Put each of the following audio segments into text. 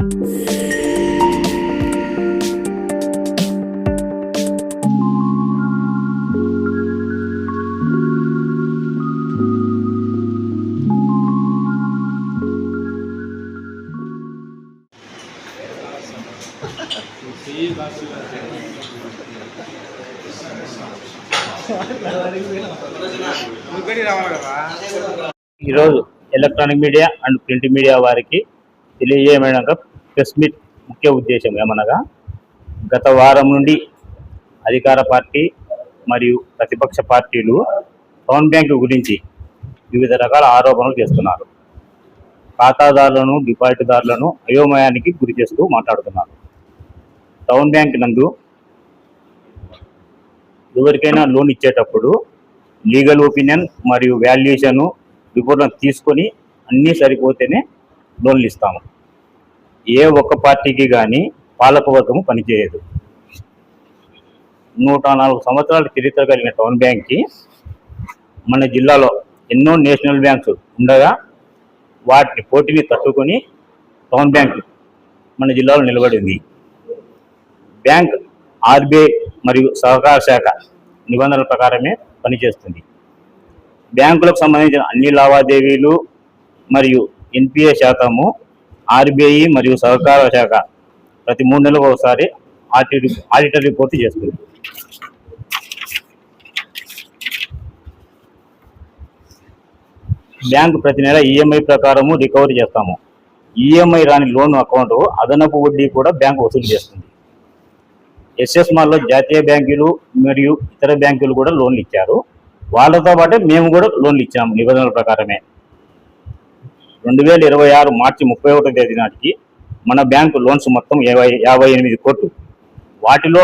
ఈరోజు electronic media and print media వారికి తెలియజేయమనగా press meet ముఖ్య ఉద్దేశం ఏమనగా గత వారం నుండి అధికార పార్టీ మరియు ప్రతిపక్ష పార్టీలు టౌన్ బ్యాంకు గురించి వివిధ రకాల ఆరోపణలు చేస్తున్నారు. ఖాతాదారులను డిపాజిట్దారులను అయోమయానికి గురి చేస్తూ మాట్లాడుతున్నారు. టౌన్ బ్యాంక్ నందు ఎవరికైనా లోన్ ఇచ్చేటప్పుడు లీగల్ ఒపీనియన్ మరియు వాల్యుయేషన్ రిపోర్ట్లను తీసుకొని అన్నీ సరిపోతేనే లోన్లు ఇస్తాము. ఏ ఒక్క పార్టీకి కానీ పాలకవర్గము పనిచేయదు. 104 సంవత్సరాల చరిత్ర కలిగిన టౌన్ బ్యాంక్కి మన జిల్లాలో ఎన్నో నేషనల్ బ్యాంక్స్ ఉండగా వాటిని పోటీని తట్టుకొని టౌన్ బ్యాంక్ మన జిల్లాలో నిలబడింది. బ్యాంక్ ఆర్బీఐ మరియు సహకార శాఖ నిబంధనల ప్రకారమే పనిచేస్తుంది. బ్యాంకులకు సంబంధించిన అన్ని లావాదేవీలు మరియు ఎన్పిఏ శాతము ఆర్బీఐ మరియు సహకార శాఖ ప్రతి 3 నెలలకు ఒకసారి ఆడిటర్ రిపోర్ట్ చేస్తుంది. బ్యాంకు ప్రతి నెల ఈఎంఐ ప్రకారము రికవరీ చేస్తాము. ఈఎంఐ రాని లోన్ అకౌంట్ అదనపు వడ్డీ కూడా బ్యాంకు వసూలు చేస్తుంది. ఎస్ఎస్మాల్లో జాతీయ బ్యాంకులు మరియు ఇతర బ్యాంకులు కూడా లోన్లు ఇచ్చారు. వాళ్ళతో పాటే మేము కూడా లోన్లు ఇచ్చాము నిబంధనల ప్రకారమే. 2026 మార్చి 31వ తేదీ నాటికి మన బ్యాంకు లోన్స్ మొత్తం 58 కోట్లు. వాటిలో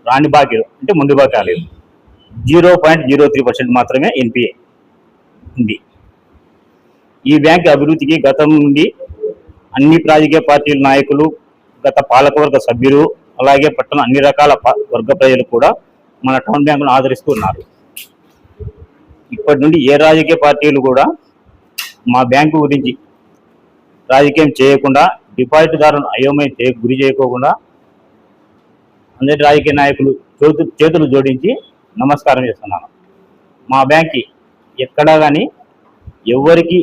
రాని బాకీలు అంటే ముందు బాకీ 0.03% మాత్రమే ఎన్పిఏ ఉంది. ఈ బ్యాంకు అభివృద్ధికి గతం నుండి అన్ని రాజకీయ పార్టీల నాయకులు, గత పాలకవర్గ సభ్యులు, అలాగే పట్టణ అన్ని రకాల వర్గ ప్రజలు కూడా మన టౌన్ బ్యాంకును ఆదరిస్తూ ఉన్నారు. ఇప్పటి నుండి ఏ రాజకీయ పార్టీలు కూడా మా బ్యాంకు గురించి రాజకీయం చేయకుండా, డిపాజిట్దారులను అయోమయం గురి చేయకోకుండా అందరి రాజకీయ నాయకులు చేతులు జోడించి నమస్కారం చేస్తున్నాను. మా బ్యాంక్కి ఎక్కడా కానీ ఎవరికి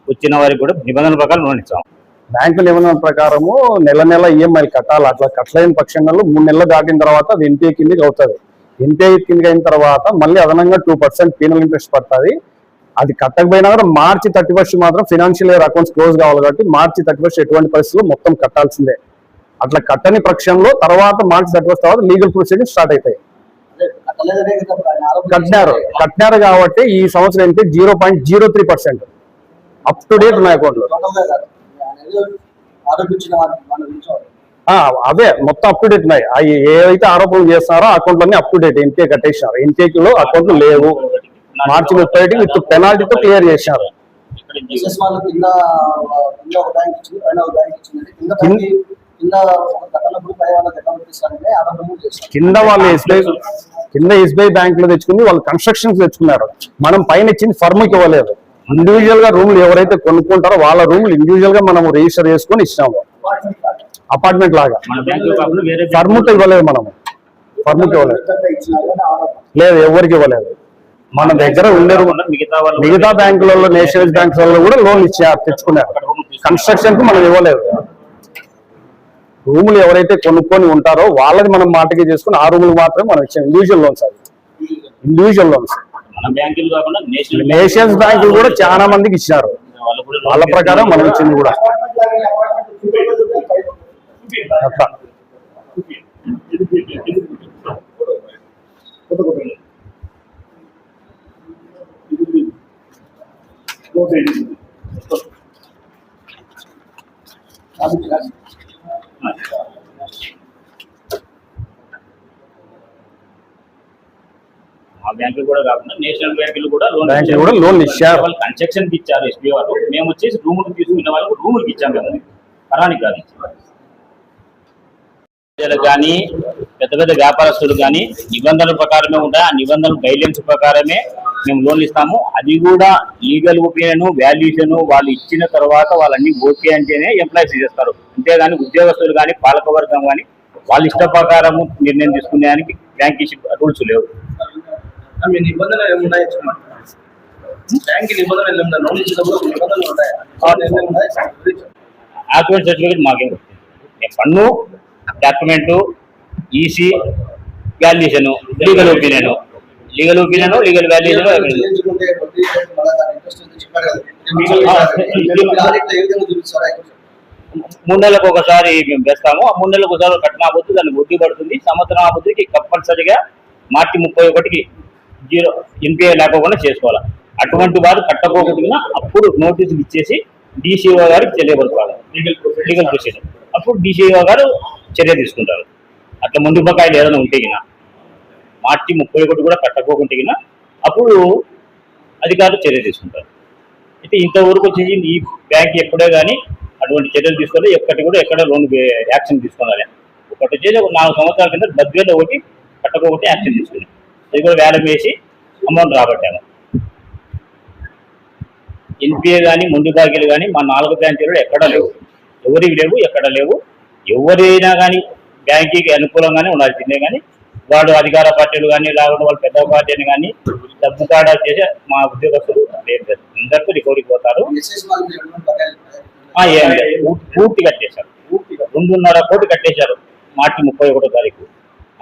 వచ్చిన వారికి కూడా నిబంధనల ప్రకారం లోన్ ఇస్తాము. బ్యాంకు నిబంధనల ప్రకారము నెల ఈఎంఐలు కట్టాలి. అట్లా కట్టలేని పక్షంలో 3 నెలలు దాటిన తర్వాత అది ఎన్పిఏ కిందకి అవుతుంది. ఎన్పిఏ కిందకి అయిన తర్వాత మళ్ళీ అదనంగా 2% పీనల్ ఇంట్రెస్ట్ పడుతుంది. అది కట్టకపోయినా కూడా మార్చి 31 మాత్రం ఫైనాన్షియల్ ఇయర్ అకౌంట్స్ క్లోజ్ కావాలి కాబట్టి మార్చి 31 ఎటువంటి పరిస్థితుల్లో మొత్తం కట్టాల్సిందే. అట్లా కట్టని పక్షంలో తర్వాత మార్చి 31 తర్వాత లీగల్ ప్రొసీడింగ్ స్టార్ట్ అవుతాయి. కట్టినారు కాబట్టి ఈ సంవత్సరం అయితే 0.03% అప్ టు డేట్ ఉన్నాయి అకౌంట్లో. అవే మొత్తం అప్ టు డేట్ ఉన్నాయి. ఏవైతే ఆరోపణలు చేస్తున్నారో అకౌంట్ అన్ని అప్ టు డేట్. ఎన్పిఏ కట్టేసినారు. ఎన్పిఏలో అకౌంట్లు లేవు. మార్చి 31 విత్ పెనాల్టీతో క్లియర్ చేసినారు. కింద వాళ్ళు ఎస్బీఐ బ్యాంక్ లో తెచ్చుకుని వాళ్ళు కన్స్ట్రక్షన్స్ తెచ్చుకున్నారు. మనం పైన ఇచ్చింది ఫర్మ్కి ఇవ్వలేదు. ఇండివిజువల్ గా రూమ్లు ఎవరైతే కొనుక్కుంటారో వాళ్ళ రూమ్లు ఇండివిజువల్ గా మనం రిజిస్టర్ చేసుకొని ఇచ్చినాము. అపార్ట్మెంట్ లాగా ఫర్మ్కి ఇవ్వలేదు. మనము ఫర్మ్కి ఇవ్వలేదు. లేదు, ఎవరికి ఇవ్వలేదు. మన దగ్గర ఉండే మిగతా బ్యాంకులలో నేషనల్ బ్యాంక్స్ లో కూడా లోన్ తెచ్చుకున్నారు. కన్స్ట్రక్షన్ కి మనం ఇవ్వలేదు. రూములు ఎవరైతే కొనుక్కొని ఉంటారో వాళ్ళది మనం మాటకి చేసుకుని ఆ రూములు మాత్రమే మనం ఇచ్చాం. Individual loans. అది ఇండివిజువల్ లోన్స్. నేషనల్స్ బ్యాంకులు కూడా చాలా మందికి ఇచ్చినారు. వాళ్ళ ప్రకారం మనం ఇచ్చింది కూడా ఆ బ్యాంకులు కూడా కాకుండా నేషనల్ బ్యాంకులు కూడా లోన్ ఇచ్చారు. వాళ్ళు కన్స్ట్రక్షన్ ఇచ్చారు ఎస్బీఐ వాళ్ళు. మేము వచ్చేసి రూములు తీసుకున్న వాళ్ళకు రూములకి ఇచ్చాము. మేము పరానికి కాదు. కానీ పెద్ద పెద్ద వ్యాపారస్తులు కానీ నిబంధనల ప్రకారమే ఉంటాయి. ఆ నిబంధనల గైడ్లైన్స్ ప్రకారమే మేము లోన్లు ఇస్తాము. అది కూడా లీగల్ ఒపీనియన్, వాల్యుయేషన్ వాళ్ళు ఇచ్చిన తర్వాత వాళ్ళన్ని ఓకే అంటేనే ఎంప్లాయీస్ చేస్తారు. అంతేగాని ఉద్యోగస్తులు కానీ పాలకవర్గం కానీ వాళ్ళ ఇష్ట ప్రకారము నిర్ణయం తీసుకునేదానికి బ్యాంక్ రూల్స్ లేవు. మీ నిబంధనలు ఏమున్నాయి? బ్యాంక్ నిబంధనలు ఏమున్నాయి? లోన్ ఇచ్చినప్పుడు నిబంధనలు ఉంటాయి. ఆక్యుపెంట్ సర్టిఫికేట్ మాకేం పన్ను document, EC, valuation, legal opinion, legal valuation. 3 నెలలకు ఒకసారి మేము వేస్తాము. ఆ 3 నెలలకు ఒకసారి కట్టినాబోతు దాన్ని వడ్డీ పడుతుంది. సంవత్సరం అభివృద్ధికి కంపల్సరిగా మార్చి 31కి 0 ఎన్పిఐ లేకుండా చేసుకోవాలి. అటువంటి వారు కట్టకపోకుండా అప్పుడు నోటీసులు ఇచ్చేసి డిసిఓ గారికి తెలియబడుకోవాలి. లీగల్ ప్రొసీజర్ అప్పుడు డిసిఓ గారు చర్య తీసుకుంటారు. అట్లా ముందు బకాయిలు ఏదైనా ఉంటే మార్చి 31 కూడా కట్టకపోకుండా అప్పుడు అధికారులు చర్య తీసుకుంటారు. అయితే ఇంతవరకు వచ్చేసి ఈ బ్యాంక్ ఎప్పుడే కానీ అటువంటి చర్యలు తీసుకోవాలి. ఎక్కడ లోన్ యాక్షన్ తీసుకోవాలి. ఒకటి వచ్చేసి 4 సంవత్సరాల కింద బద్వేలో ఒకటి కట్టకపోతే యాక్షన్ తీసుకున్నాం. అది కూడా వేలం వేసి అమౌంట్ రాబట్టాము. ఎన్పిఏ కానీ ముందు బాకీలు కానీ మా 4 బ్రాంచీలు ఎక్కడా లేవు, ఎవరికి లేవు, ఎక్కడ లేవు. ఎవరైనా కానీ బ్యాంకీకి అనుకూలంగానే ఉండాల్సిందే. కానీ వాడు అధికార పార్టీలు కానీ లేకపోతే వాళ్ళు పెద్ద పార్టీని కానీ డబ్బు కాడా చేసి మా ఉద్యోగస్తులు అందరికీ రికవరీకి పోతారు. ఏం లేదు, పూర్తి కట్టేశారు. 2.5 కోట్లు కట్టేశారు మార్చి 31వ తారీఖు.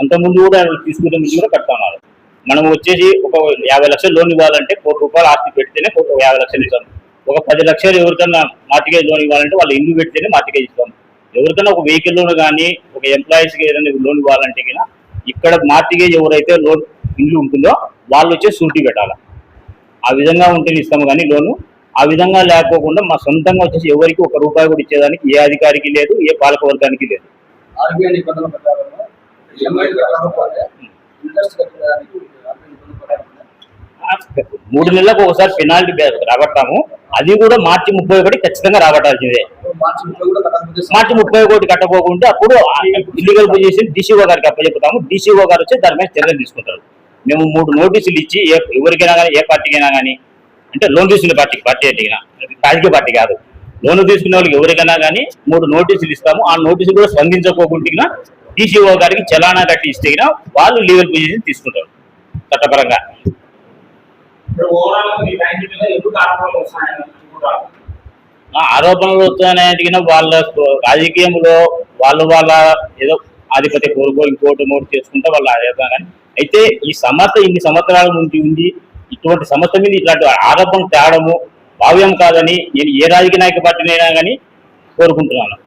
అంతకుముందు కూడా తీసుకునే ముందు కూడా కడుతున్నారు. మనం వచ్చేసి ఒక 50 లక్షలు లోన్ ఇవ్వాలంటే ₹1 కోటి ఆస్తి పెడితేనే 50 లక్షలు ఇస్తాం. ఒక 10 లక్షలు ఎవరికన్నా మార్టిగేజ్ లోన్ ఇవ్వాలంటే వాళ్ళు ఇల్లు పెడితేనే మార్టిగేజ్ ఇస్తాం. ఎవరికైనా ఒక వెహికల్ లోన్ కానీ ఒక ఎంప్లాయీస్కి ఏదైనా లోన్ ఇవ్వాలంటే ఇక్కడ మార్టిగేజ్ ఎవరైతే లోన్ ఇల్లు ఉంటుందో వాళ్ళు వచ్చేసి షూరిటీ పెట్టాలి. ఆ విధంగా ఉంటేనే ఇస్తాము కానీ లోను. ఆ విధంగా లేకపోకుండా మా సొంతంగా వచ్చేసి ఎవరికి ₹1 కూడా ఇచ్చేదానికి ఏ అధికారికి లేదు, ఏ పాలక వర్గానికి లేదు. 3 నెలలకు ఒకసారి పెనాల్టీ రాబట్టాము. అది కూడా మార్చి 31 ఖచ్చితంగా రాబట్టాల్సిందే. మార్చి 31 కట్టపోకుంటే అప్పుడు ఇల్లీగల్ పొజిషన్ డిసిఓ గారికి అప్పచెప్తాము. డిసిఓ గారు వచ్చి దాని మీద చర్యలు తీసుకుంటారు. మేము 3 నోటీసులు ఇచ్చి ఎవరికైనా కానీ ఏ పార్టీకైనా కానీ అంటే లోన్ తీసుకునే పార్టీ అడిగినా రాజకీయ పార్టీ కాదు, లోన్ తీసుకునే వాళ్ళకి ఎవరికైనా కానీ 3 నోటీసులు ఇస్తాము. ఆ నోటీసులు కూడా స్పందించకోకుండా డిసిఓ గారికి చలానా కట్టి ఇస్తే వాళ్ళు లీగల్ పొజిషన్ తీసుకుంటారు చట్టపరంగా. ఆరోపణలు వస్తాయని వాళ్ళ రాజకీయంలో వాళ్ళ ఏదో ఆధిపత్య కోరుకో ఇంకోటి చేసుకుంటే వాళ్ళు అదేద్దాం. కానీ అయితే ఈ సమస్య ఇన్ని సంవత్సరాల నుంచి ఉంది. ఇటువంటి సమస్య మీద ఇట్లాంటి ఆరోపణలు తేవడము భావ్యం కాదని నేను ఏ రాజకీయ నాయక పార్టీనైనా కానీ కోరుకుంటున్నాను.